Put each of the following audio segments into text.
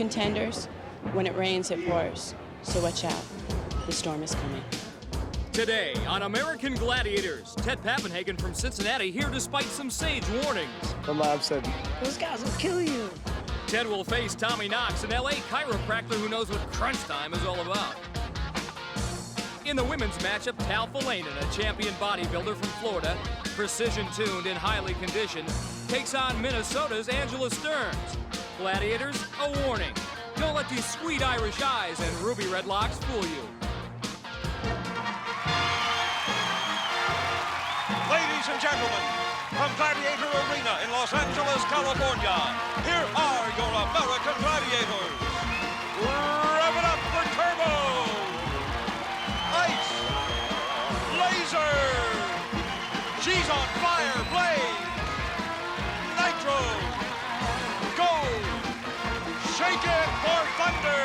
Contenders, when it rains, it pours. So watch out. The storm is coming. Today on American Gladiators, Ted Papenhagen from Cincinnati here despite some sage warnings. The lab said, those guys will kill you. Ted will face Tommy Knox, an LA chiropractor who knows what crunch time is all about. In the women's matchup, Talpha Lehnen, a champion bodybuilder from Florida, precision-tuned and highly conditioned, takes on Minnesota's Angela Stearns. Gladiators, a warning. Don't let these sweet Irish eyes and ruby red locks fool you. Ladies and gentlemen, from Gladiator Arena in Los Angeles, California, here are your American Gladiators. Rev it up for Turbo! Ice! Laser! She's on fire! Blade! Nitro! Gold! Shake it for Thunder!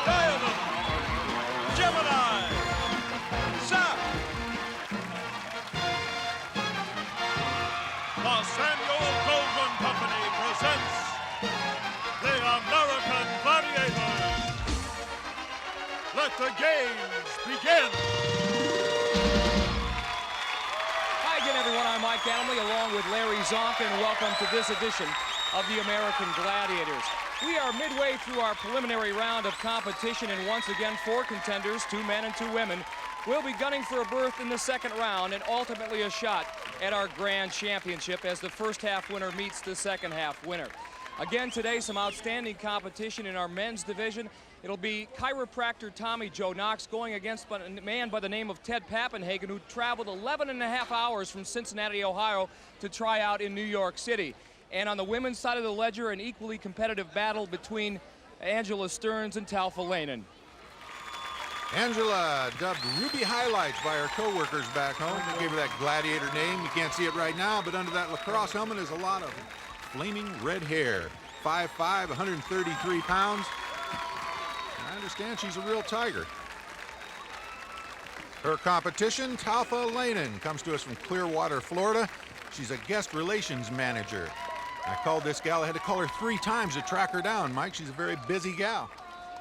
Diamond! Gemini! Zap! The Samuel Goldwyn Company presents the American Gladiators. Let the games begin. Hi again, everyone. I'm Mike Adamley along with Larry Zonk, and welcome to this edition of the American Gladiators. We are midway through our preliminary round of competition, and once again, 4 contenders, 2 men and 2 women, will be gunning for a berth in the second round and ultimately a shot at our grand championship as the first half winner meets the second half winner. Again today, some outstanding competition in our men's division. It'll be chiropractor Tommy Joe Knox going against a man by the name of Ted Papenhagen, who traveled 11.5 hours from Cincinnati, Ohio to try out in New York City. And on the women's side of the ledger, an equally competitive battle between Angela Stearns and Talpha Lehnen. Angela, dubbed Ruby Highlights by her co-workers back home. They gave her that Gladiator name. You can't see it right now, but under that lacrosse helmet is a lot of flaming red hair. 5'5", 133 pounds. I understand she's a real tiger. Her competition, Talpha Lehnen, comes to us from Clearwater, Florida. She's a guest relations manager. I called this gal. I had to call her 3 times to track her down, Mike. She's a very busy gal.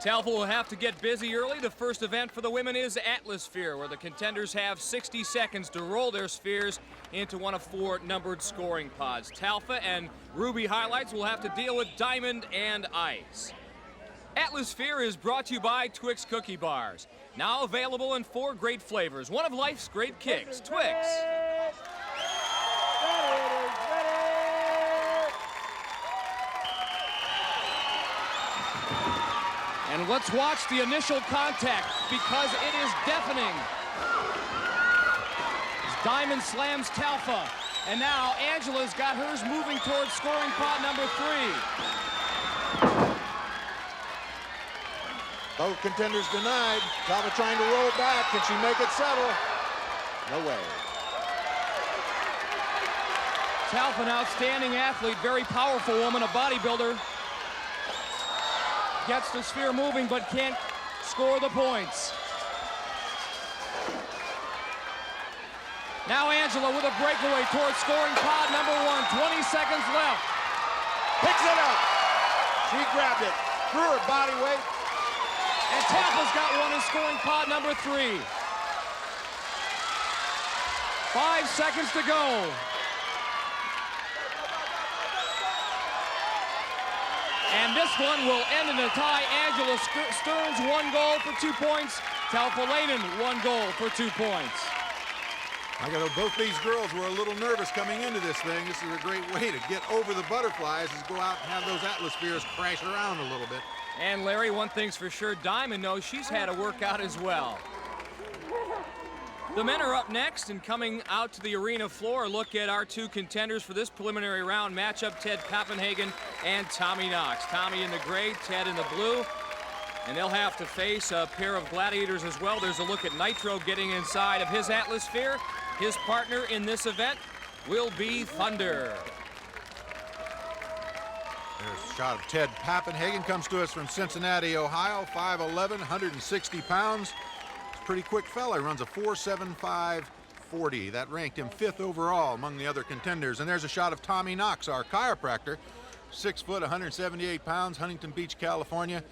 Talpha will have to get busy early. The first event for the women is Atlasphere, where the contenders have 60 seconds to roll their spheres into one of 4 numbered scoring pods. Talpha and Ruby Highlights will have to deal with Diamond and Ice. Atlasphere is brought to you by Twix Cookie Bars. Now available in 4 great flavors. One of life's great kicks, Twix. And let's watch the initial contact because it is deafening. As Diamond slams Talpha. And now Angela's got hers moving towards scoring pod number 3. Both contenders denied. Talpha trying to roll back. Can she make it settle? No way. Talpha, an outstanding athlete, very powerful woman, a bodybuilder. Gets the sphere moving, but can't score the points. Now Angela with a breakaway towards scoring pod number 1. 20 seconds left. Picks it up. She grabbed it. Threw her body weight. And Talpa's got one in scoring pod number 3. 5 seconds to go. And this one will end in a tie. Angela Stearns, 1 goal for 2 points. Talpha Lehnen, 1 goal for 2 points. I got both these girls were a little nervous coming into this thing. This is a great way to get over the butterflies, is go out and have those Atlaspheres crash around a little bit. And Larry, one thing's for sure, Diamond knows she's had a workout as well. The men are up next, and coming out to the arena floor, look at our 2 contenders for this preliminary round matchup, Ted Papenhagen and Tommy Knox. Tommy in the gray, Ted in the blue, and they'll have to face a pair of gladiators as well. There's a look at Nitro getting inside of his Atlasphere. His partner in this event will be Thunder. There's a shot of Ted Papenhagen, comes to us from Cincinnati, Ohio, 5'11", 160 pounds. Pretty quick fella, runs a 4.75.40. That ranked him 5th overall among the other contenders. And there's a shot of Tommy Knox, our chiropractor, 6 foot, 178 pounds, Huntington Beach, California.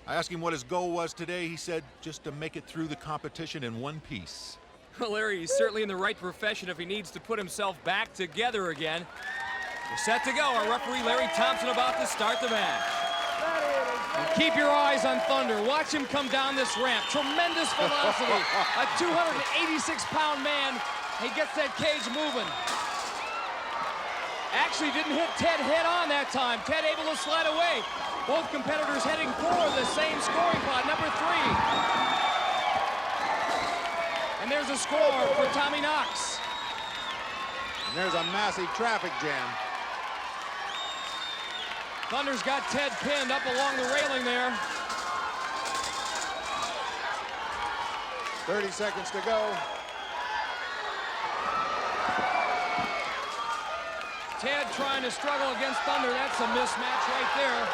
I asked him what his goal was today. He said just to make it through the competition in one piece. Well, Larry, he's certainly in the right profession if he needs to put himself back together again. We're set to go. Our referee, Larry Thompson, about to start the match. And keep your eyes on Thunder. Watch him come down this ramp. Tremendous velocity. A 286-pound man. He gets that cage moving. Actually didn't hit Ted head on that time. Ted able to slide away. Both competitors heading for the same scoring pot, number 3. And there's a score for Tommy Knox. And there's a massive traffic jam. Thunder's got Ted pinned up along the railing there. 30 seconds to go. Ted trying to struggle against Thunder. That's a mismatch right there.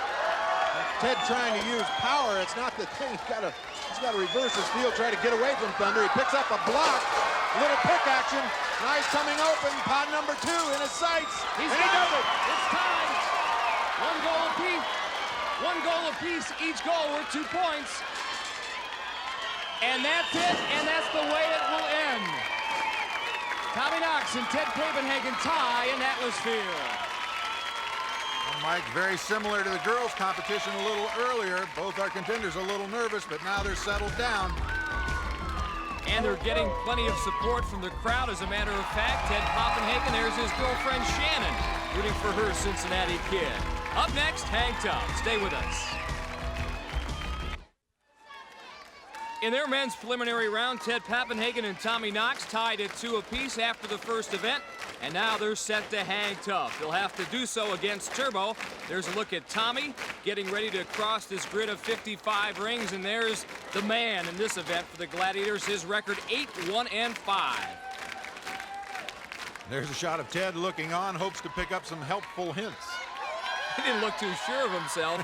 Ted trying to use power. It's not the thing. He's got to reverse his field, try to get away from Thunder. He picks up a block. Little pick action. Now he's coming open. Pod number 2 in his sights. He does it. It's time. One goal apiece. One goal apiece. Each goal worth 2 points. And that's it. And that's the way it will end. Tommy Knox and Ted Papenhagen tie in Atlasphere. Well, Mike, very similar to the girls' competition a little earlier. Both our contenders a little nervous, but now they're settled down. And they're getting plenty of support from the crowd. As a matter of fact, Ted Papenhagen, there's his girlfriend Shannon, rooting for her Cincinnati kid. Up next, Hang Tough. Stay with us. In their men's preliminary round, Ted Papenhagen and Tommy Knox tied at 2 apiece after the first event, and now they're set to hang tough. They'll have to do so against Turbo. There's a look at Tommy getting ready to cross this grid of 55 rings, and there's the man in this event for the Gladiators. His record 8-1-5. There's a shot of Ted looking on, hopes to pick up some helpful hints. He didn't look too sure of himself.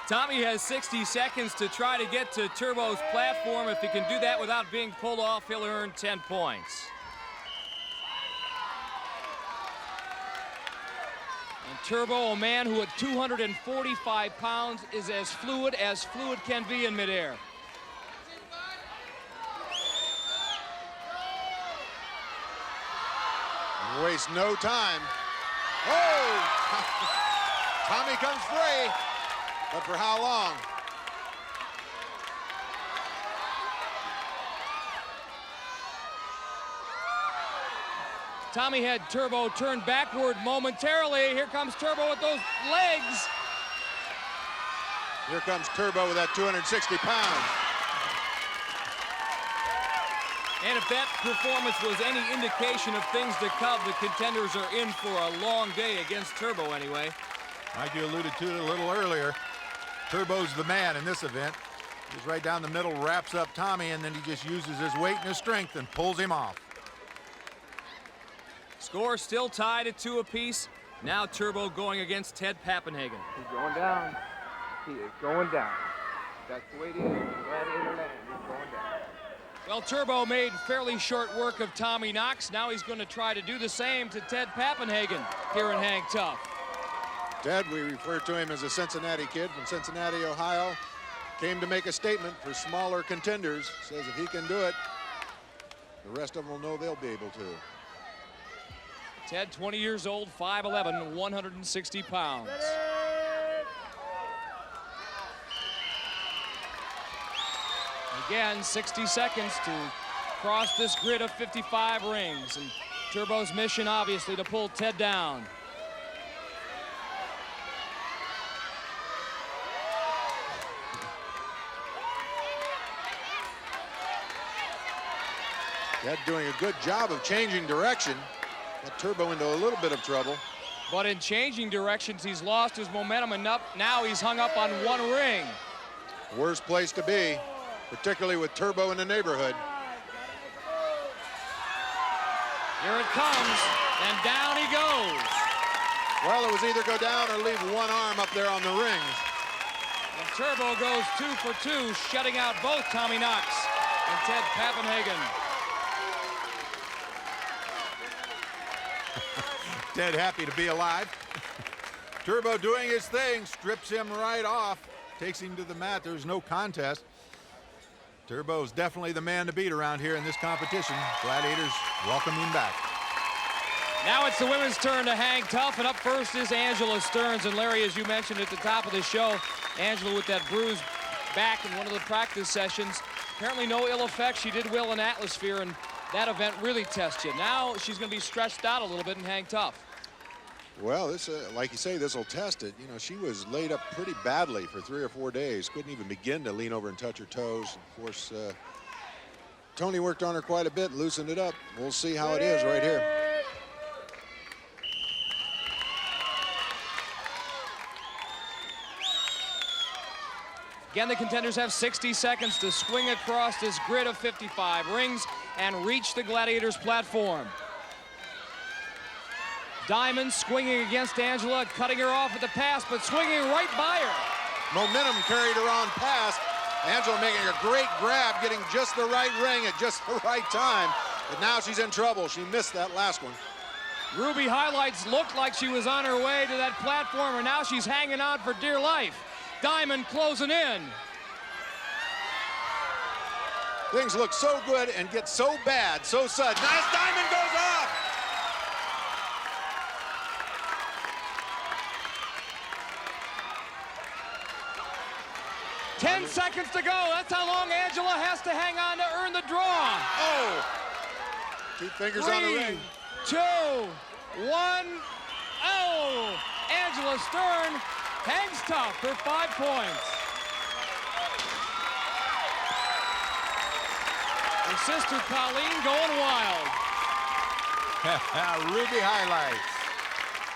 Tommy has 60 seconds to try to get to Turbo's platform. If he can do that without being pulled off, he'll earn 10 points. And Turbo, a man who at 245 pounds is as fluid can be in midair. Waste no time. Oh! Tommy comes free. But for how long? Tommy had Turbo turned backward momentarily. Here comes Turbo with those legs. Here comes Turbo with that 260 pounds. And if that performance was any indication of things to come, the Contenders are in for a long day against Turbo anyway. Like you alluded to a little earlier, Turbo's the man in this event. He's right down the middle, wraps up Tommy, and then he just uses his weight and his strength and pulls him off. Score still tied at 2 apiece. Now Turbo going against Ted Papenhagen. He's going down. He is going down. That's the way it is. Gladiator land. He's going down. Well, Turbo made fairly short work of Tommy Knox. Now he's going to try to do the same to Ted Papenhagen here in Hang Tough. Ted, we refer to him as a Cincinnati kid from Cincinnati, Ohio. Came to make a statement for smaller contenders. Says if he can do it, the rest of them will know they'll be able to. Ted, 20 years old, 5'11", 160 pounds. Again, 60 seconds to cross this grid of 55 rings. And Turbo's mission, obviously, to pull Ted down. Ted doing a good job of changing direction. Got Turbo into a little bit of trouble. But in changing directions, he's lost his momentum enough. Now he's hung up on one ring. Worst place to be, particularly with Turbo in the neighborhood. Here it comes, and down he goes. Well, it was either go down or leave one arm up there on the rings. And Turbo goes 2 for 2, shutting out both Tommy Knox and Ted Papenhagen. Ted happy to be alive. Turbo doing his thing, strips him right off, takes him to the mat. There's no contest. Turbo's definitely the man to beat around here in this competition. Gladiators welcome him back. Now it's the women's turn to hang tough, and up first is Angela Stearns. And Larry, as you mentioned at the top of the show, Angela with that bruised back in one of the practice sessions. Apparently no ill effects. She did well in Atlasphere, and that event really tests you. Now she's going to be stretched out a little bit and hang tough. Well, this, like you say, this will test it. You know, she was laid up pretty badly for 3 or 4 days. Couldn't even begin to lean over and touch her toes. Of course, Tony worked on her quite a bit, loosened it up. We'll see how it is right here. Again, the contenders have 60 seconds to swing across this grid of 55 rings and reach the Gladiators platform. Diamond swinging against Angela, cutting her off at the pass, but swinging right by her. Momentum carried her on past. Angela making a great grab, getting just the right ring at just the right time. But now she's in trouble. She missed that last one. Ruby highlights looked like she was on her way to that platform, and now she's hanging on for dear life. Diamond closing in. Things look so good and get so bad so sudden. Nice, Diamond goes off. Ten seconds to go. That's how long Angela has to hang on to earn the draw. Oh, 2 fingers on the ring. 3, 2, 1. Oh, Angela Stearns hangs tough for 5 points. Her sister Colleen going wild. Ruby highlights.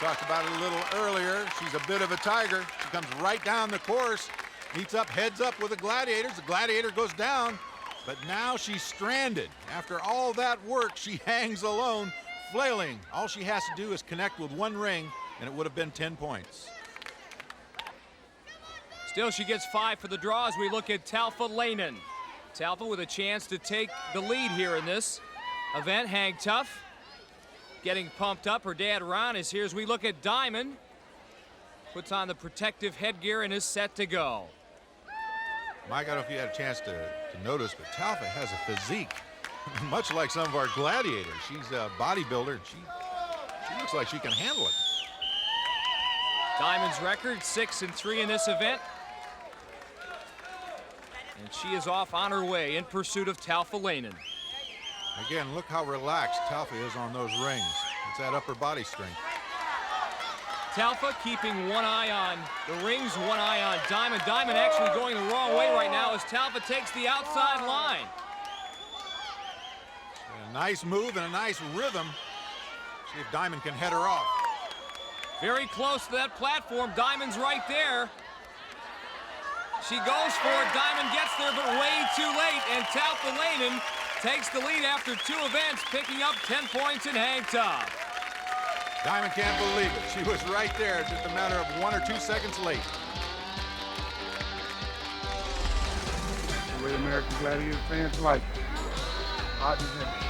Talked about it a little earlier. She's a bit of a tiger. She comes right down the course, meets up, heads up with the Gladiators. The Gladiator goes down, but now she's stranded. After all that work, she hangs alone, flailing. All she has to do is connect with 1 ring, and it would have been 10 points. Still, she gets 5 for the draw as we look at Talpha Lehnen. Talpha with a chance to take the lead here in this event. Hang tough, getting pumped up. Her dad, Ron, is here as we look at Diamond. Puts on the protective headgear and is set to go. Mike, I don't know if you had a chance to notice, but Talpha has a physique much like some of our Gladiators. She's a bodybuilder, and she looks like she can handle it. Diamond's record, 6-3 in this event. And she is off on her way in pursuit of Talpha Lehnen. Again, look how relaxed Talpha is on those rings. It's that upper body strength. Talpha keeping 1 eye on the rings, 1 eye on Diamond. Diamond actually going the wrong way right now as Talpha takes the outside line. A nice move and a nice rhythm. See if Diamond can head her off. Very close to that platform. Diamond's right there. She goes for it. Diamond gets there, but way too late. And Talpha Lehnen takes the lead after 2 events, picking up 10 points in hang tough. Diamond can't believe it. She was right there, just a matter of 1 or 2 seconds late. The way American Gladiator fans like it. Hot and heavy.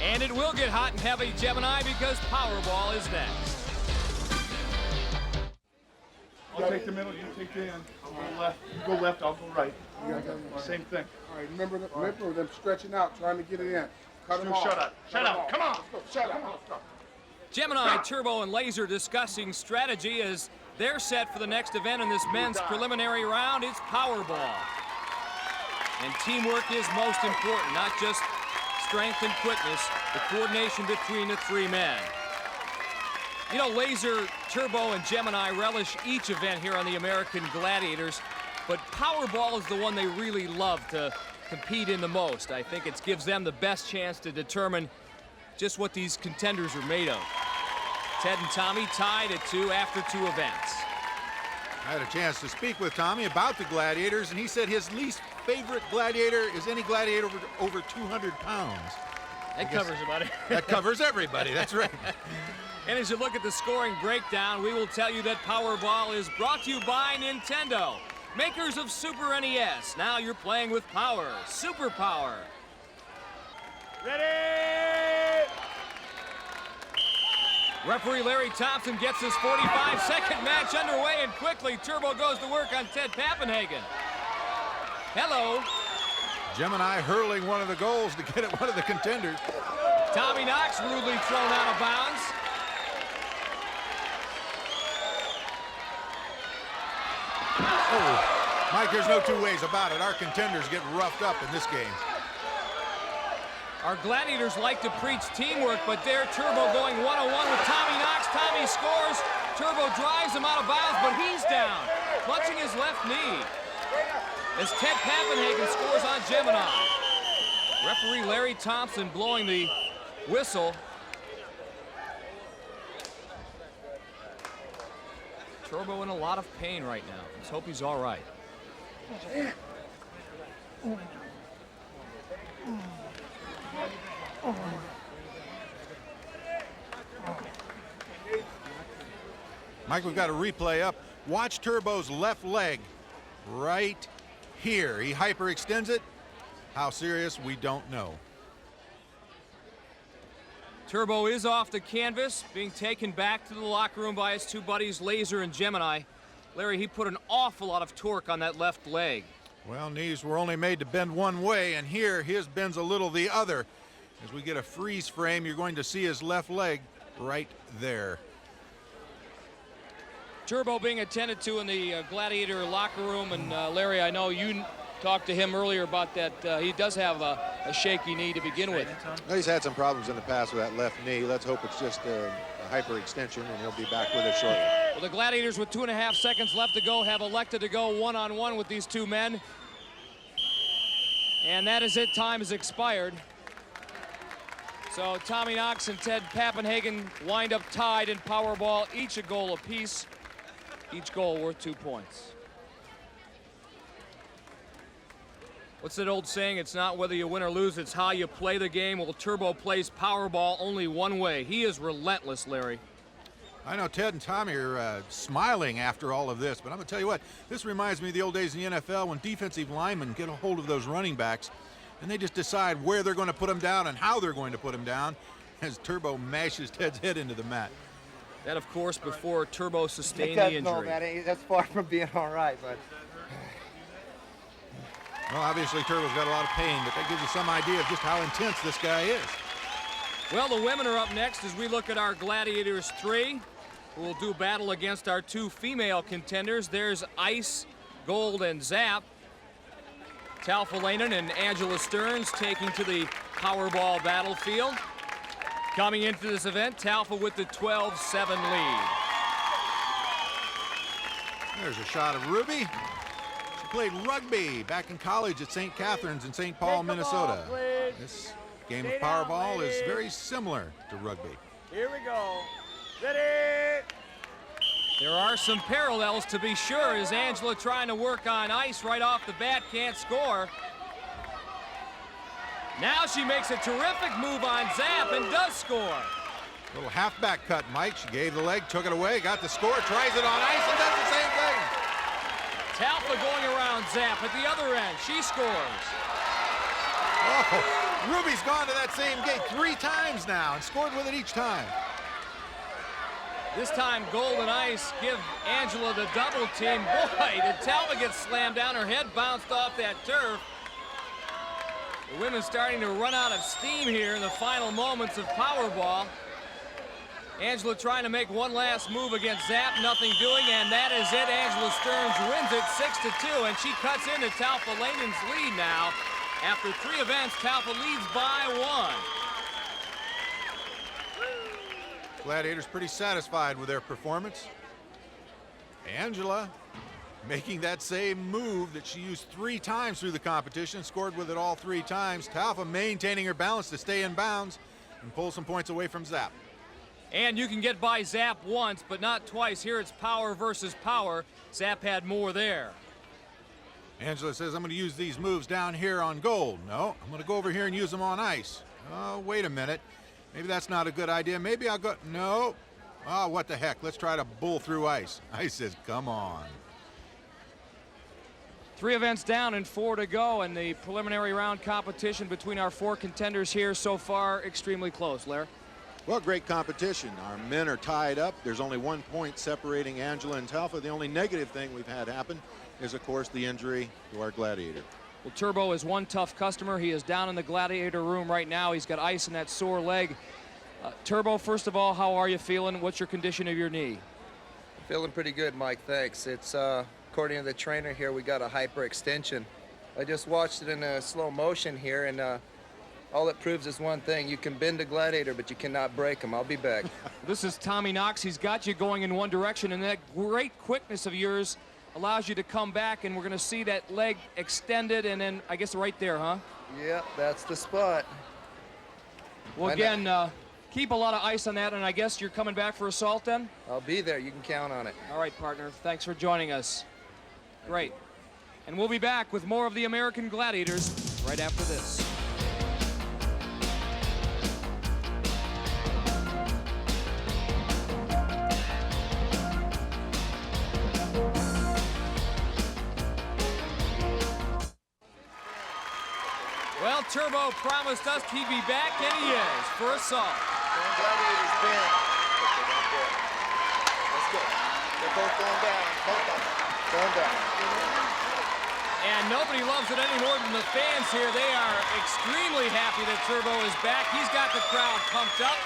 And it will get hot and heavy, Gemini, because Powerball is next. I'll take the middle, you take the end. I'll go left. You go left, I'll go right. Same thing. All right, remember them stretching out, trying to get it in. Cut them off. Shut up. Shut up. Come on. Let's go. Shut up. Let's go. Gemini, Turbo, and Laser discussing strategy as they're set for the next event in this men's preliminary round. It's Powerball. And teamwork is most important, not just strength and quickness, the coordination between the 3 men. You know, Laser, Turbo, and Gemini relish each event here on the American Gladiators, but Powerball is the one they really love to compete in the most. I think it gives them the best chance to determine just what these contenders are made of. Ted and Tommy tied at 2 after 2 events. I had a chance to speak with Tommy about the Gladiators, and he said his least favorite Gladiator is any Gladiator over 200 pounds. That covers about it. That covers everybody, that's right. And as you look at the scoring breakdown, we will tell you that Powerball is brought to you by Nintendo, makers of Super NES. Now you're playing with power, super power. Ready! Referee Larry Thompson gets his 45-second match underway, and quickly Turbo goes to work on Ted Papenhagen. Hello. GEMINI hurling one of the goals to get at one of the contenders. Tommy Knox rudely thrown out of bounds. Oh, Mike, there's no two ways about it. Our contenders get roughed up in this game. Our Gladiators like to preach teamwork, but there Turbo going one-on-one with Tommy Knox. Tommy scores. Turbo drives him out of bounds, but he's down, clutching his left knee as Ted Papenhagen scores on GEMINI. Referee Larry Thompson blowing the whistle. Turbo in a lot of pain right now. Let's hope he's all right. Mike, we've got a replay up. Watch Turbo's left leg right here. He hyperextends it. How serious, we don't know. Turbo is off the canvas, being taken back to the locker room by his two buddies, Laser and GEMINI. Larry, he put an awful lot of torque on that left leg. Well, knees were only made to bend one way, and here his bends a little the other. As we get a freeze frame, you're going to see his left leg right there. Turbo being attended to in the Gladiator locker room, and Larry, I know you talked to him earlier about that. He does have a shaky knee to begin with. Well, he's had some problems in the past with that left knee. Let's hope it's just a hyperextension, and he'll be back with it shortly. Well, the Gladiators, with 2.5 seconds left to go, have elected to go one-on-one with these two men. And that is it. Time has expired. So Tommy Knox and Ted Papenhagen wind up tied in Powerball, each a goal apiece. Each goal worth 2 points. What's that old saying? It's not whether you win or lose, it's how you play the game. Well, Turbo plays Powerball only one way. He is relentless, Larry. I know Ted and Tommy are smiling after all of this, but I'm going to tell you what, this reminds me of the old days in the NFL when defensive linemen get a hold of those running backs and they just decide where they're going to put them down and how they're going to put them down as Turbo mashes Ted's head into the mat. That, of course, before Turbo sustained the injury. No, that's far from being all right, but... Well, obviously Turbo's got a lot of pain, but that gives you some idea of just how intense this guy is. Well, the women are up next as we look at our Gladiators 3, who will do battle against our two female contenders. There's Ice, Gold, and Zap. Talpha Lehnen and Angela Stearns taking to the Powerball battlefield. Coming into this event, Talpha with the 12-7 lead. There's a shot of Ruby. She played rugby back in college at St. Catherine's in St. Paul, Minnesota. This game of Powerball is very similar to rugby. Here we go. Ready? There are some parallels to be sure, as Angela trying to work on Ice right off the bat, can't score. Now she makes a terrific move on Zap and does score. Little halfback cut, Mike. She gave the leg, took it away, got the score, tries it on Ice, and does the same thing. Talpha going around Zap at the other end. She scores. Oh, Ruby's gone to that same gate 3 times now and scored with it each time. This time, Gold and Ice give Angela the double team. Boy, did Talpha get slammed down. Her head bounced off that turf. The women starting to run out of steam here in the final moments of Powerball. Angela trying to make one last move against Zap, nothing doing, and that is it. Angela Stearns wins it 6-2, and she cuts into Talpha Lehnen's lead now. After 3 events, Talpha leads by 1. Gladiators pretty satisfied with their performance. Angela making that same move that she used 3 times through the competition, scored with it all 3 times. Talpha maintaining her balance to stay in bounds and pull some points away from Zap. And you can get by Zap once, but not twice. Here it's power versus power. Zap had more there. Angela says, I'm going to use these moves down here on Gold. No, I'm going to go over here and use them on Ice. Oh, wait a minute. Maybe that's not a good idea. Maybe I'll go, no. Oh, what the heck? Let's try to bull through Ice. Ice says, come on. 3 events down and 4 to go, and the preliminary round competition between our 4 contenders here so far extremely close. Larry? Well, great competition. Our men are tied up. There's only 1 point separating Angela and Talpha. The only negative thing we've had happen is, of course, the injury to our Gladiator. Well, Turbo is one tough customer. He is down in the Gladiator room right now. He's got ice in that sore leg. Turbo, first of all, how are you feeling? What's your condition of your knee? Feeling pretty good, Mike, thanks. It's, according to the trainer here, we got a hyperextension. I just watched it in slow motion here, and all it proves is one thing. You can bend a Gladiator, but you cannot break him. I'll be back. This is Tommy Knox. He's got you going in one direction, and that great quickness of yours allows you to come back, and we're going to see that leg extended, and then I guess right there, huh? Yep, that's the spot. Well, again, keep a lot of ice on that, and I guess you're coming back for assault then? I'll be there. You can count on it. All right, partner. Thanks for joining us. Great. And we'll be back with more of the American Gladiators right after this. Well, Turbo promised us he'd be back, and he is, for assault. Gladiators bend. Let's go. They're both going down. Both of them. Going down. And nobody loves it any more than the fans here. They are extremely happy that Turbo is back. He's got the crowd pumped up.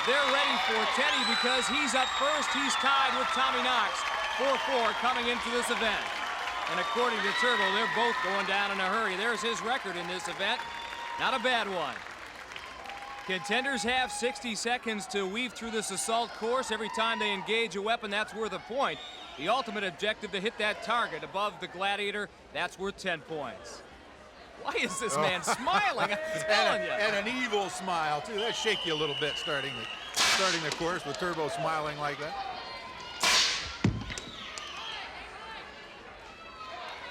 They're ready for Teddy because he's up first. He's tied with Tommy Knox, 4-4 coming into this event. And according to Turbo, they're both going down in a hurry. There's his record in this event. Not a bad one. Contenders have 60 seconds to weave through this assault course. Every time they engage a weapon, that's worth a point. The ultimate objective to hit that target above the Gladiator, that's worth 10 points. Why is this man smiling? I'm telling you. And an evil smile, too. That'll shake you a little bit starting the course with Turbo smiling like that.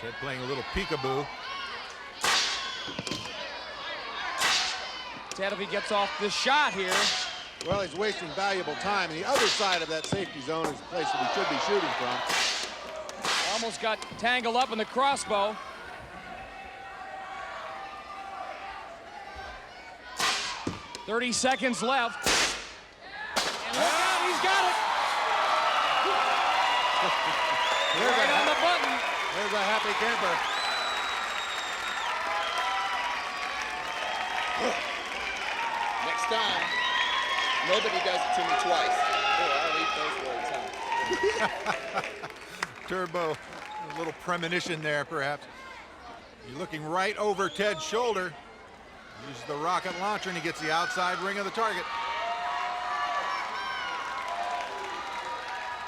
Ted playing a little peekaboo. Ted, if he gets off this shot here. Well, he's wasting valuable time. And the other side of that safety zone is the place that he should be shooting from. Almost got tangled up in the crossbow. "30 seconds left. And look out, he's got it. Right on the button. There's a happy camper. Next time, nobody does it to me twice. I'll eat those words, huh? Turbo, a little premonition there, perhaps. You're looking right over Ted's shoulder. Uses the rocket launcher, and he gets the outside ring of the target.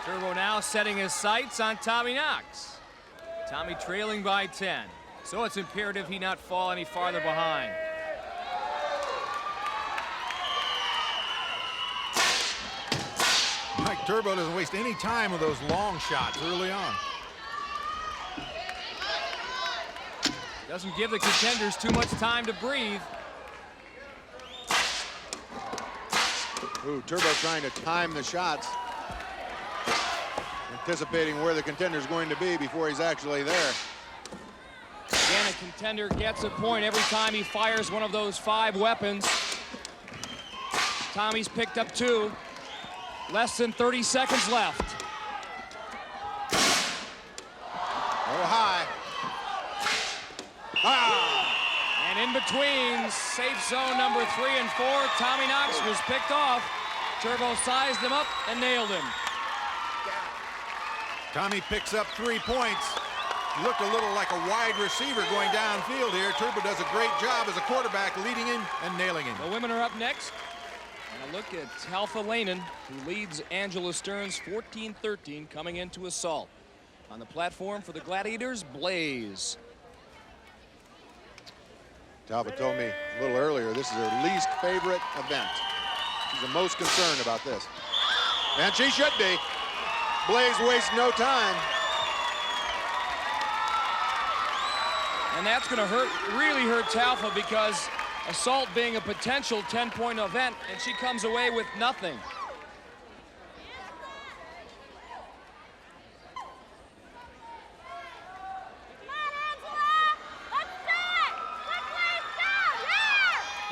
Turbo now setting his sights on Tommy Knox. Tommy trailing by 10. So it's imperative he not fall any farther behind. Mike Turbo doesn't waste any time with those long shots early on. Doesn't give the Contenders too much time to breathe. Ooh, Turbo trying to time the shots. Anticipating where the Contender's going to be before he's actually there. Again, a Contender gets a point every time he fires one of those 5 weapons. Tommy's picked up 2. Less than 30 seconds left. Oh, high. Ah! And in between safe zone number 3 and 4, Tommy Knox was picked off. Turbo sized him up and nailed him. Tommy picks up 3 points. He looked a little like a wide receiver going downfield here. Turbo does a great job as a quarterback, leading him and nailing him. The women are up next. And a look at Talpha Lehnen, who leads Angela Stearns 14-13 coming into assault. On the platform for the Gladiators, Blaze. Talpha told me a little earlier, this is her least favorite event. She's the most concerned about this. And she should be. Blaze wastes no time. And that's going to really hurt Talpha, because assault being a potential 10-point event, and she comes away with nothing.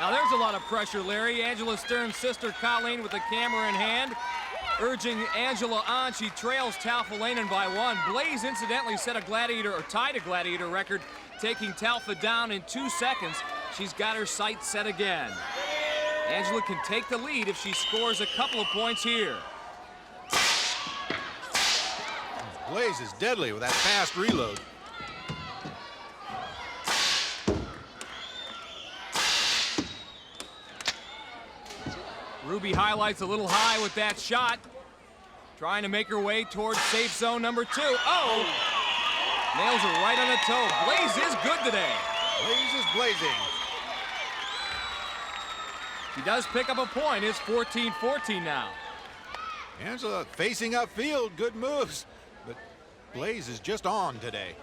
Now there's a lot of pressure, Larry. Angela Stearns' sister Colleen with the camera in hand, urging Angela on. She trails Talpha Lehnen by 1. Blaze incidentally set a Gladiator, or tied a Gladiator record, taking Talpha down in 2 seconds. She's got her sights set again. Angela can take the lead if she scores a couple of points here. Blaze is deadly with that fast reload. Ruby highlights a little high with that shot. Trying to make her way towards safe zone number 2. Oh! Nails her right on the toe. Blaze is good today. Blaze is blazing. She does pick up a point. It's 14-14 now. Angela facing upfield. Good moves. But Blaze is just on today.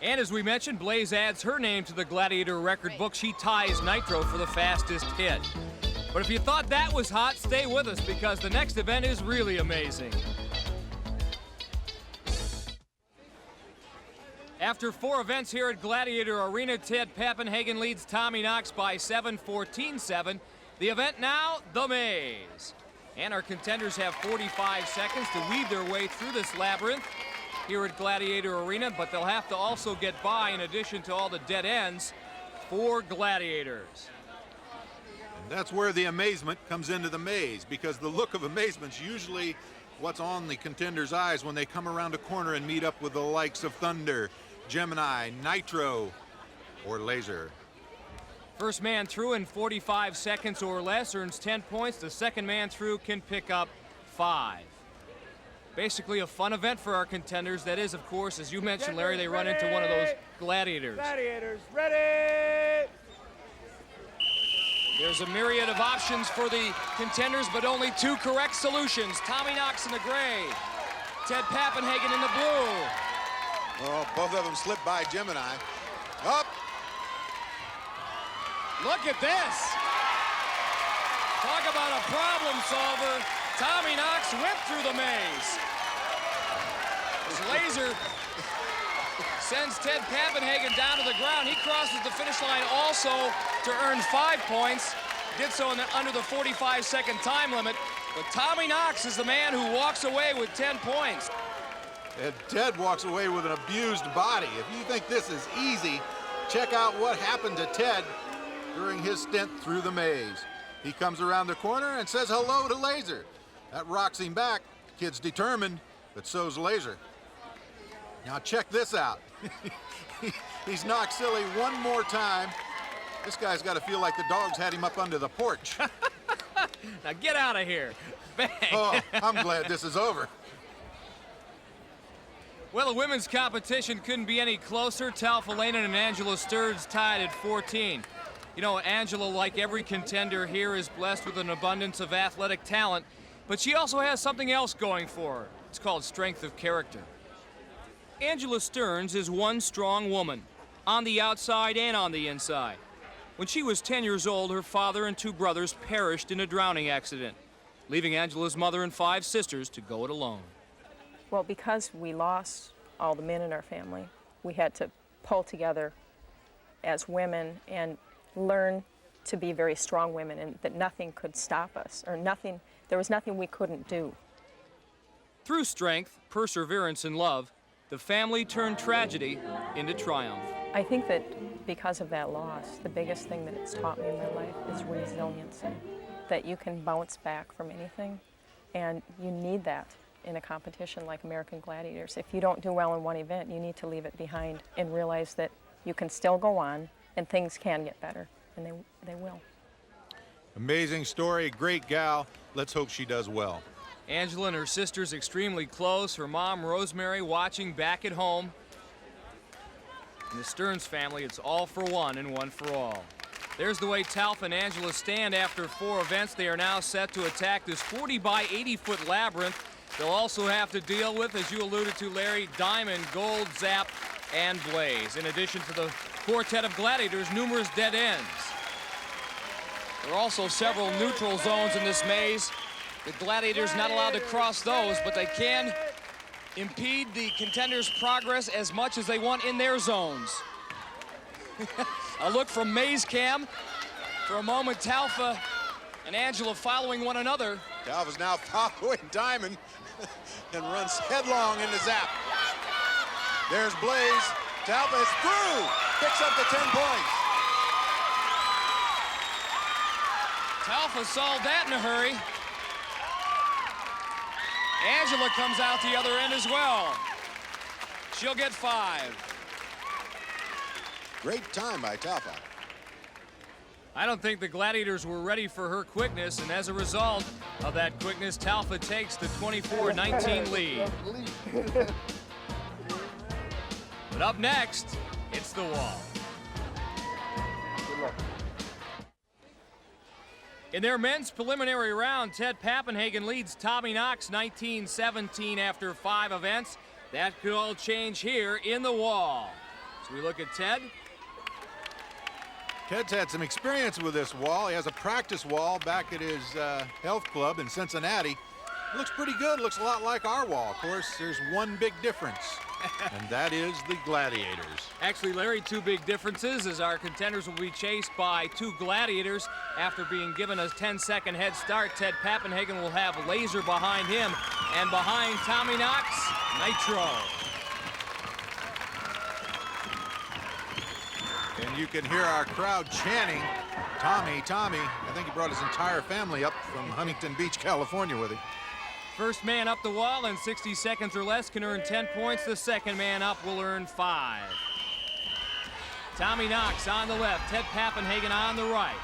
And as we mentioned, Blaze adds her name to the Gladiator record book. She ties Nitro for the fastest hit. But if you thought that was hot, stay with us because the next event is really amazing. After 4 events here at Gladiator Arena, Ted Papenhagen leads Tommy Knox by 7, 14-7. The event now, the maze. And our contenders have 45 seconds to weave their way through this labyrinth here at Gladiator Arena, but they'll have to also get by, in addition to all the dead ends, 4 Gladiators. And that's where the amazement comes into the maze, because the look of amazement's usually what's on the contenders' eyes when they come around a corner and meet up with the likes of Thunder, GEMINI, Nitro, or Laser. First man through in 45 seconds or less earns 10 points. The second man through can pick up 5. Basically a fun event for our contenders. That is, of course, as you mentioned, Larry, they run into one of those Gladiators. Gladiators, ready! There's a myriad of options for the contenders, but only 2 correct solutions. Tommy Knox in the gray, Ted Papenhagen in the blue. Oh, both of them slipped by GEMINI. Up! Look at this! Talk about a problem solver. Tommy Knox whipped through the maze. His laser sends Ted Papenhagen down to the ground. He crosses the finish line also to earn 5 points. Did so under the 45-second time limit. But Tommy Knox is the man who walks away with 10 points. And Ted walks away with an abused body. If you think this is easy, check out what happened to Ted during his stint through the maze. He comes around the corner and says hello to Laser. That rocks him back. Kid's determined, but so's Laser. Now check this out. He's knocked silly one more time. This guy's got to feel like the dogs had him up under the porch. Now get out of here. Bang. Oh, I'm glad this is over. Well, the women's competition couldn't be any closer. Talpha Lehnen and Angela Stearns tied at 14. You know, Angela, like every contender here, is blessed with an abundance of athletic talent, but she also has something else going for her. It's called strength of character. Angela Stearns is one strong woman, on the outside and on the inside. When she was 10 years old, her father and 2 brothers perished in a drowning accident, leaving Angela's mother and 5 sisters to go it alone. Well, because we lost all the men in our family, we had to pull together as women and learn to be very strong women, and that nothing could stop us, or there was nothing we couldn't do. Through strength, perseverance, and love, the family turned tragedy into triumph. I think that because of that loss, the biggest thing that it's taught me in my life is resiliency, that you can bounce back from anything, and you need that in a competition like American Gladiators. If you don't do well in one event, you need to leave it behind and realize that you can still go on and things can get better, and they will. Amazing story, great gal. Let's hope she does well. Angela and her sisters extremely close. Her mom, Rosemary, watching back at home. In the Stearns family, it's all for one and one for all. There's the way Talpha and Angela stand after 4 events. They are now set to attack this 40 by 80-foot labyrinth. They'll also have to deal with, as you alluded to, Larry, Diamond, Gold, Zap, and Blaze. In addition to the quartet of Gladiators, numerous dead ends. There are also several neutral zones in this maze. The Gladiators not allowed to cross those, but they can impede the contenders' progress as much as they want in their zones. A look from May's cam. For a moment, Talpha and Angela following one another. Talpha's now following Diamond and runs headlong into Zap. There's Blaze. Talpha is through. Picks up the 10 points. Talpha solved that in a hurry. Angela comes out the other end as well. She'll get 5. Great time by Talpha. I don't think the Gladiators were ready for her quickness, and as a result of that quickness, Talpha takes the 24-19 lead. But up next, it's the wall. In their men's preliminary round, Ted Papenhagen leads Tommy Knox 19-17 after 5 events. That could all change here in the wall. So we look at Ted. Ted's had some experience with this wall. He has a practice wall back at his health club in Cincinnati. It looks pretty good. Looks a lot like our wall. Of course, there's one big difference, and that is the Gladiators. Actually, Larry, 2 big differences as our contenders will be chased by 2 Gladiators. After being given a 10-second head start, Ted Papenhagen will have Laser behind him, and behind Tommy Knox, Nitro. And you can hear our crowd chanting, Tommy, Tommy. I think he brought his entire family up from Huntington Beach, California with him. First man up the wall in 60 seconds or less can earn 10 points. The second man up will earn 5. Tommy Knox on the left, Ted Papenhagen on the right.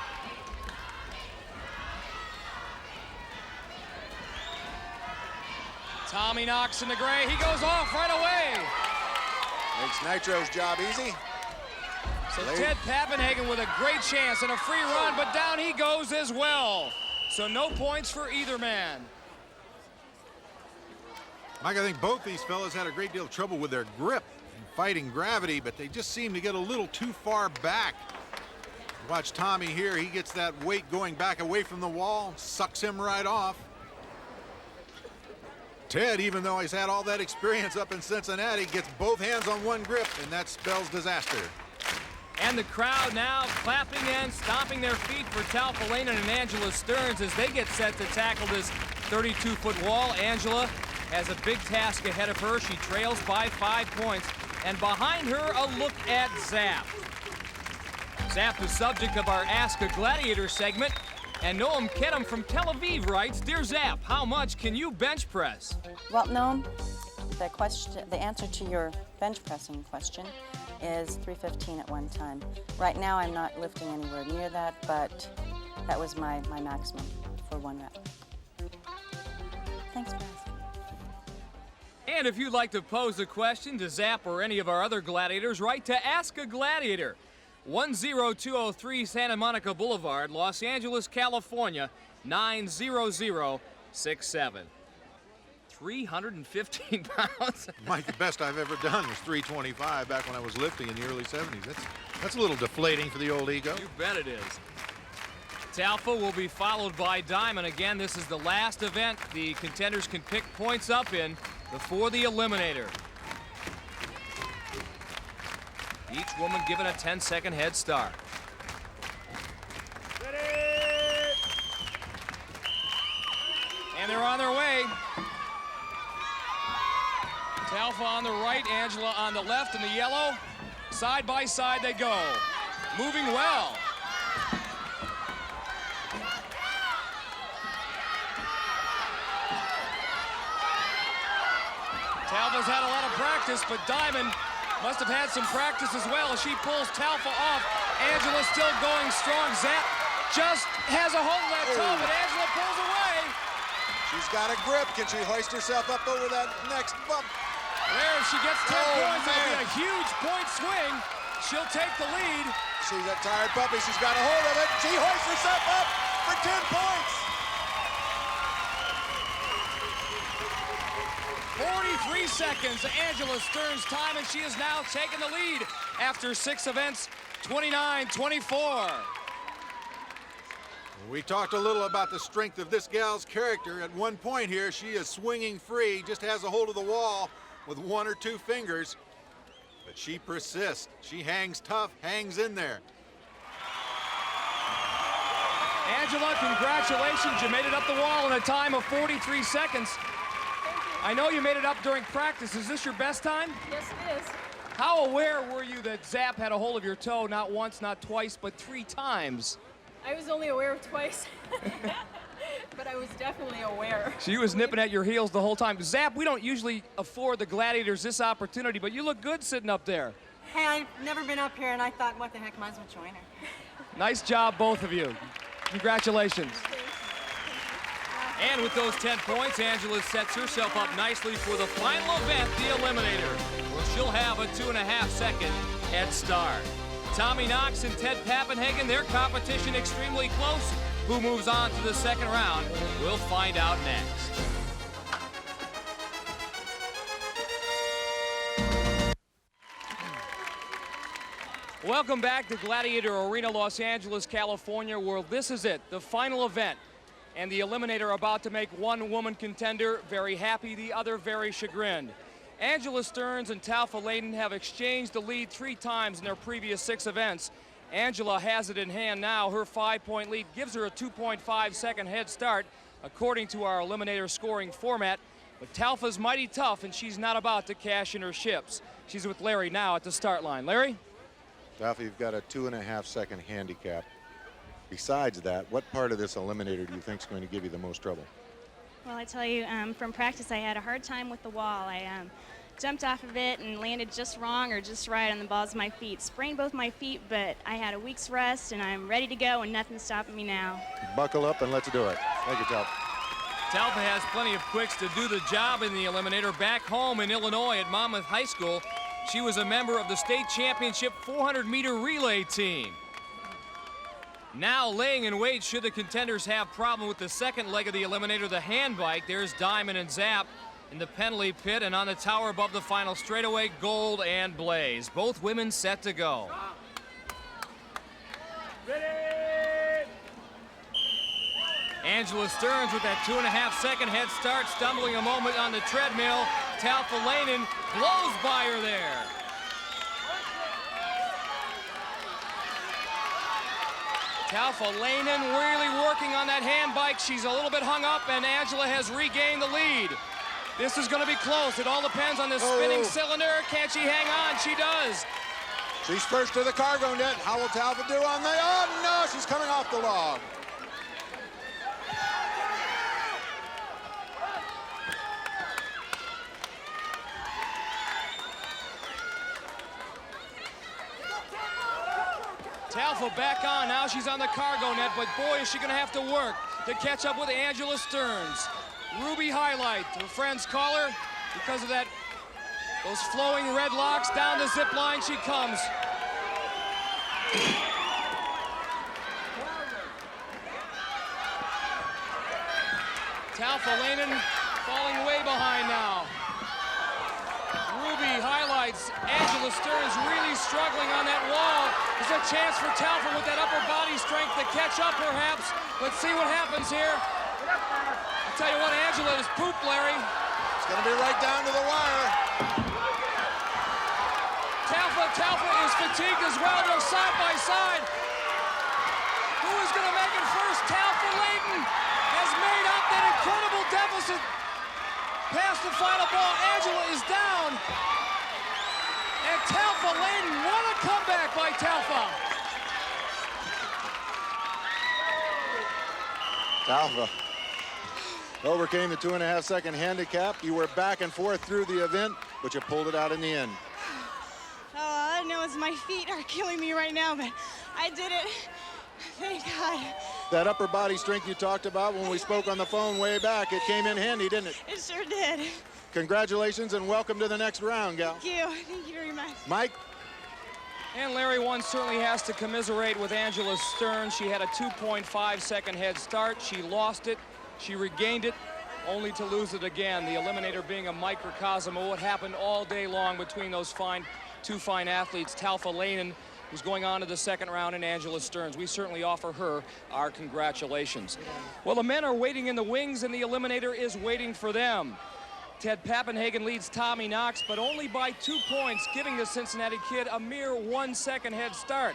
Tommy Knox in the gray, he goes off right away. Makes Nitro's job easy. So Ted Papenhagen with a great chance and a free run, but down he goes as well. So no points for either man. Mike, I think both these fellas had a great deal of trouble with their grip and fighting gravity, but they just seem to get a little too far back. Watch Tommy here. He gets that weight going back away from the wall, sucks him right off. Ted, even though he's had all that experience up in Cincinnati, gets both hands on one grip, and that spells disaster. And the crowd now clapping and stomping their feet for Talpha Lehnen and Angela Stearns as they get set to tackle this 32-foot wall. Angela has a big task ahead of her. She trails by 5 points. And behind her, a look at Zap. Zap, the subject of our Ask a Gladiator segment. And Noam Kedem from Tel Aviv writes, Dear Zap, how much can you bench press? Well, Noam, the answer to your bench pressing question is 315 at one time. Right now, I'm not lifting anywhere near that, but that was my maximum for 1 rep. Thanks for asking. And if you'd like to pose a question to Zap or any of our other Gladiators, write to Ask a Gladiator, 10203 Santa Monica Boulevard, Los Angeles, California, 90067. 315 pounds. Mike, the best I've ever done was 325 back when I was lifting in the early 70s. That's a little deflating for the old ego. You bet it is. Talpha will be followed by Diamond. Again, this is the last event the contenders can pick points up in before the eliminator. Each woman given a 10-second head start. And they're on their way. Talpha on the right, Angela on the left in the yellow. Side by side they go. Moving well. Talpha's had a lot of practice, but Diamond must have had some practice as well as she pulls Talpha off. Angela still going strong. Zap just has a hold of that toe, but Angela pulls away. She's got a grip. Can she hoist herself up over that next bump? There, if she gets 10 points, it'll be a huge point swing. She'll take the lead. She's a tired puppy. She's got a hold of it. She hoists herself up for 10 points. 43 seconds, Angela Stearns' time, and she has now taken the lead after 6 events, 29-24. We talked a little about the strength of this gal's character. At one point here, she is swinging free, just has a hold of the wall with 1 or 2 fingers. But she persists. She hangs tough, hangs in there. Angela, congratulations. You made it up the wall in a time of 43 seconds. I know you made it up during practice. Is this your best time? Yes, it is. How aware were you that Zap had a hold of your toe not once, not twice, but 3 times? I was only aware of twice, but I was definitely aware. She was nipping at your heels the whole time. Zap, we don't usually afford the Gladiators this opportunity, but you look good sitting up there. Hey, I've never been up here, and I thought, what the heck, might as well join her. Nice job, both of you. Congratulations. And with those 10 points, Angela sets herself up nicely for the final event, the Eliminator, where she'll have a 2.5-second head start. Tommy Knox and Ted Papenhagen, their competition extremely close. Who moves on to the second round? We'll find out next. Welcome back to Gladiator Arena, Los Angeles, California, where this is it, the final event. And the Eliminator about to make one woman contender very happy, the other very chagrined. Angela Stearns and Talpha Lehnen have exchanged the lead 3 times in their previous 6 events. Angela has it in hand now. Her 5-point lead gives her a 2.5-second head start, according to our Eliminator scoring format. But Talpha's mighty tough, and she's not about to cash in her chips. She's with Larry now at the start line. Larry? Talpha, you've got a 2.5-second handicap. Besides that, what part of this Eliminator do you think is going to give you the most trouble? Well, I tell you, from practice, I had a hard time with the wall. I jumped off of it and landed just wrong or just right on the balls of my feet. Sprained both my feet, but I had a week's rest, and I'm ready to go, and nothing's stopping me now. Buckle up and let's do it. Thank you, Talpha. Talpha has plenty of quicks to do the job in the Eliminator. Back home in Illinois at Monmouth High School, she was a member of the state championship 400-meter relay team. Now laying in wait should the contenders have problem with the second leg of the Eliminator, the hand bike. There's Diamond and Zap in the penalty pit, and on the tower above the final straightaway, Gold and Blaze. Both women set to go. Ready! Angela Stearns with that 2.5-second head start, stumbling a moment on the treadmill. Talpha Lehnen blows by her there. Talpha Lehnen really working on that hand bike. She's a little bit hung up, and Angela has regained the lead. This is going to be close. It all depends on the spinning cylinder. Can she hang on? She does. She's first to the cargo net. How will Talpha do on the... Oh, no, she's coming off the log. Talpha back on. Now she's on the cargo net, but boy, is she going to have to work to catch up with Angela Stearns. Ruby highlight. Her friends call her because of those flowing red locks. Down the zip line she comes. Talpha Lehnen falling way behind now. Ruby highlights. Angela Stearns really struggling on that wall. There's a chance for Talpha with that upper body strength to catch up, perhaps. Let's see what happens here. I'll tell you what, Angela is pooped, Larry. It's going to be right down to the wire. Talpha is fatigued as well. They're side by side. Who is going to make it first? Talpha Lehnen has made up that incredible deficit. Past the final ball, Angela is down. And Talpha Lehnen, what a comeback by Talpha. Talpha overcame the 2.5-second handicap. You were back and forth through the event, but you pulled it out in the end. Oh, I know my feet are killing me right now, but I did it. Thank God. That upper body strength you talked about when we spoke on the phone way back, it came in handy, didn't it? It sure did. Congratulations and welcome to the next round, gal. Thank you. Thank you very much. Mike? And Larry, one certainly has to commiserate with Angela Stearns. She had a 2.5-second head start. She lost it. She regained it, only to lose it again. The Eliminator being a microcosm of what happened all day long between those two fine athletes, Talpha Lehnen, who's going on to the second round, and Angela Stearns. We certainly offer her our congratulations. Well, the men are waiting in the wings, and the Eliminator is waiting for them. Ted Papenhagen leads Tommy Knox, but only by 2 points, giving the Cincinnati kid a mere 1 second head start.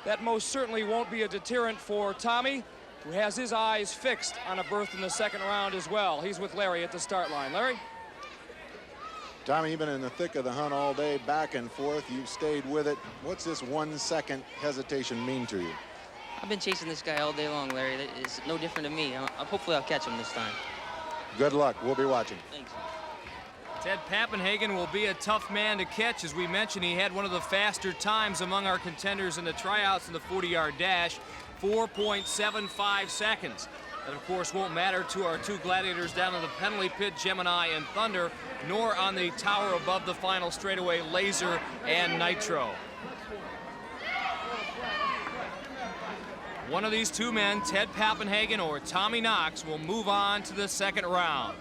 That most certainly won't be a deterrent for Tommy, who has his eyes fixed on a berth in the second round as well. He's with Larry at the start line. Larry? Tommy, you've been in the thick of the hunt all day, back and forth. You've stayed with it. What's this 1 second hesitation mean to you? I've been chasing this guy all day long, Larry. It's no different to me. Hopefully I'll catch him this time. Good luck. We'll be watching. Thanks. Ted Papenhagen will be a tough man to catch. As we mentioned, he had one of the faster times among our contenders in the tryouts in the 40-yard dash, 4.75 seconds. That, of course, won't matter to our two gladiators down in the penalty pit, Gemini and Thunder, nor on the tower above the final straightaway, Laser and Nitro. One of these two men, Ted Papenhagen or Tommy Knox, will move on to the second round.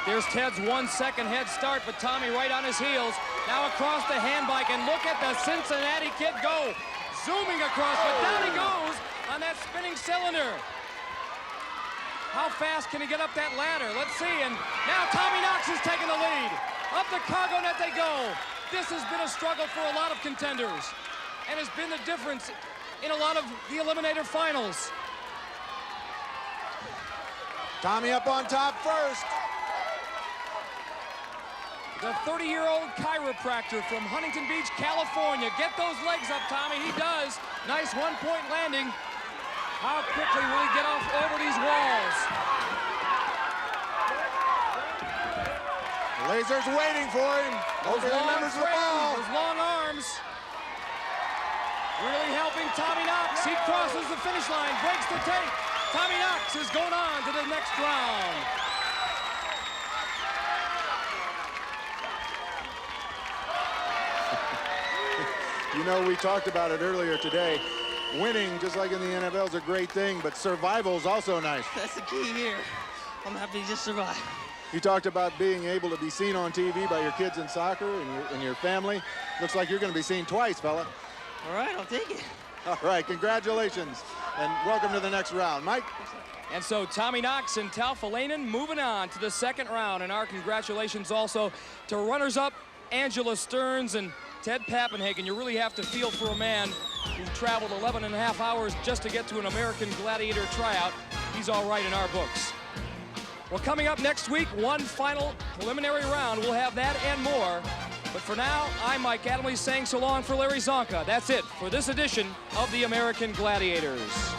There's Ted's 1 second head start, but Tommy right on his heels. Now across the handbike, and look at the Cincinnati kid go. Zooming across, but down he goes on that spinning cylinder. How fast can he get up that ladder? Let's see, and now Tommy Knox is taking the lead. Up the cargo net they go. This has been a struggle for a lot of contenders, and has been the difference in a lot of the Eliminator finals. Tommy up on top first. The 30-year-old chiropractor from Huntington Beach, California. Get those legs up, Tommy. He does. Nice one-point landing. How quickly will he get off over these walls? Laser's waiting for him. Hope he remembers the ball. Those long arms. Really helping Tommy Knox. He crosses the finish line, breaks the tape. Tommy Knox is going on to the next round. You know, we talked about it earlier today. Winning, just like in the NFL, is a great thing, but survival is also nice. That's the key here. I'm happy to just survive. You talked about being able to be seen on TV by your kids in soccer and your family. Looks like you're going to be seen twice, fella. All right, I'll take it. All right, congratulations, and welcome to the next round. Mike? And so Tommy Knox and Talpha Lehnen moving on to the second round, and our congratulations also to runners-up Angela Stearns and Ted Papenhagen. You really have to feel for a man who traveled 11 and a half hours just to get to an American Gladiator tryout. He's all right in our books. Well, coming up next week, one final preliminary round. We'll have that and more. But for now, I'm Mike Adamley saying so long for Larry Zonka. That's it for this edition of the American Gladiators.